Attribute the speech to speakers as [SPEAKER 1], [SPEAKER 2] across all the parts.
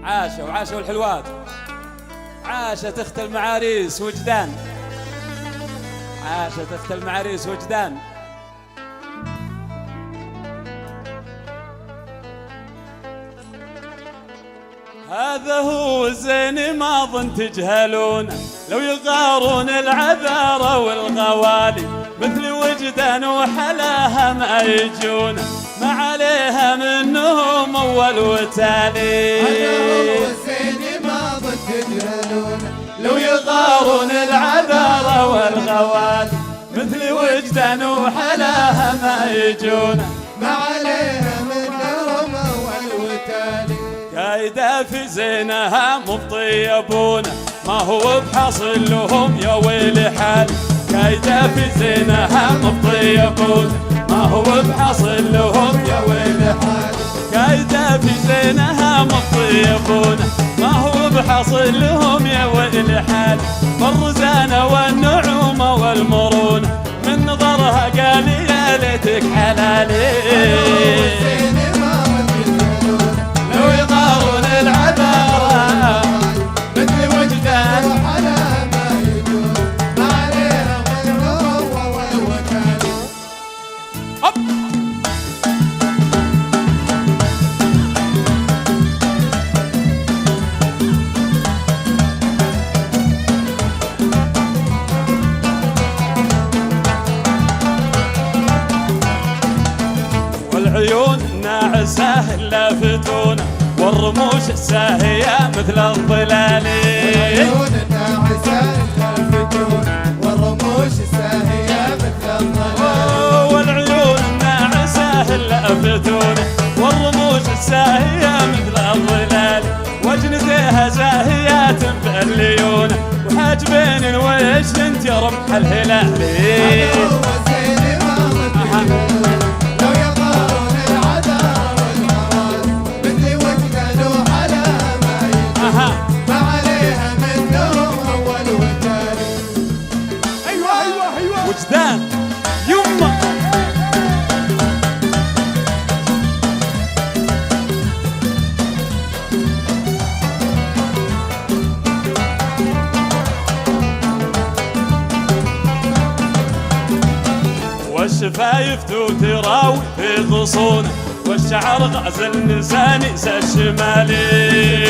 [SPEAKER 1] عاشوا وعاشوا الحلوات، عاشت اخت المعاريس وجدان، عاشت اخت المعاريس وجدان. هذا هو الزين ما ظن تجهلون، لو يغارون العذارى والغوالي مثل وجدان وحلاها ما يجون، ما عليها منهم اول وتالي.
[SPEAKER 2] هذا هو الزين ما ظن تجهلون،
[SPEAKER 1] لو يغارون العذارى والغوالي مثل وجدان وحلاها ما يجون،
[SPEAKER 2] ما عليها منهم اول وتالي.
[SPEAKER 1] كايدة في زينها مطيبون، ما هو بحصل لهم يا ويل حالي. كايدة في زينها مطيبون، ما هو بحصل لهم يا ويل حالي. كايدة في زينها مطيبون، ما هو بحصل لهم يا ويل حالي. فالرزانة والنعومة والمرونة من نظرها قال يا ليتك حلالي. لو يغارون العذارى مثل وجدان
[SPEAKER 2] وحلا ما يجون، ما عليها منهم اول وتالي.
[SPEAKER 1] والعيون الناعسة لافتونة، والرموش الساهية مثل الظلال.
[SPEAKER 2] العيون الناعسة اللافتون، والرموش الساهية مثل الظلال.
[SPEAKER 1] والعيون الناعسة لافتونة، والرموش الساهية مثل الظلال. وجنتيها زاهيات بالليونة، وحاجبين ويش انت يا رمح الهلال.
[SPEAKER 2] هذا هو الزين ما ظن تجهلون، لو يغارون العذارى والغوالي مثل وجدان وحلا ما يجون، ما عليها منهم اول وتالي. ايوه
[SPEAKER 1] وجدان يمه. والشفايف تراوي في غصونه، والشعر غازل نسانيس الشمالي.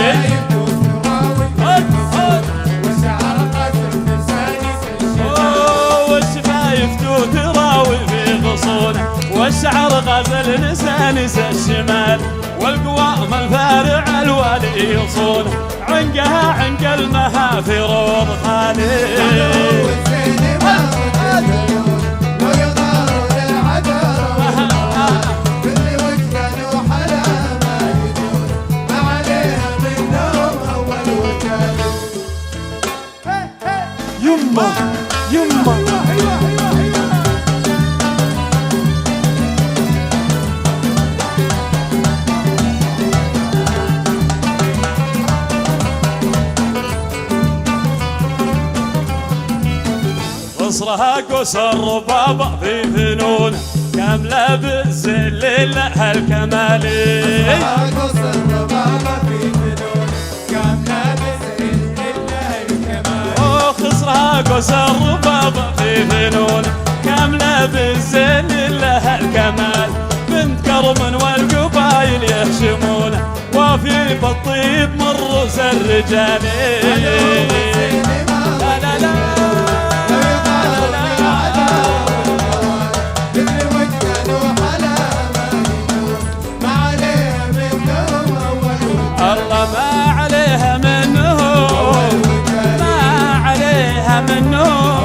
[SPEAKER 1] والشفايف تراوي في غصونه، والشعر غازل نسانيس الشمال. والقوام الفارع الوالي يصونه، عنقها عنق المهافر والخالي. يمه يمه. قصرها قصر بابا في فنون، كاملة بالزل لها الكمالي.
[SPEAKER 2] قصر بابا في فنون، كاملة بالزل لها الكمالي.
[SPEAKER 1] خصرها قصر بابا في فنون، كاملة بالزل لها الكمال. بنت كرم والقبايل يهشمونه، وفي بالطيب من رؤوس الرجال. لا لا لا الله ما عليها منه، ما عليها منه.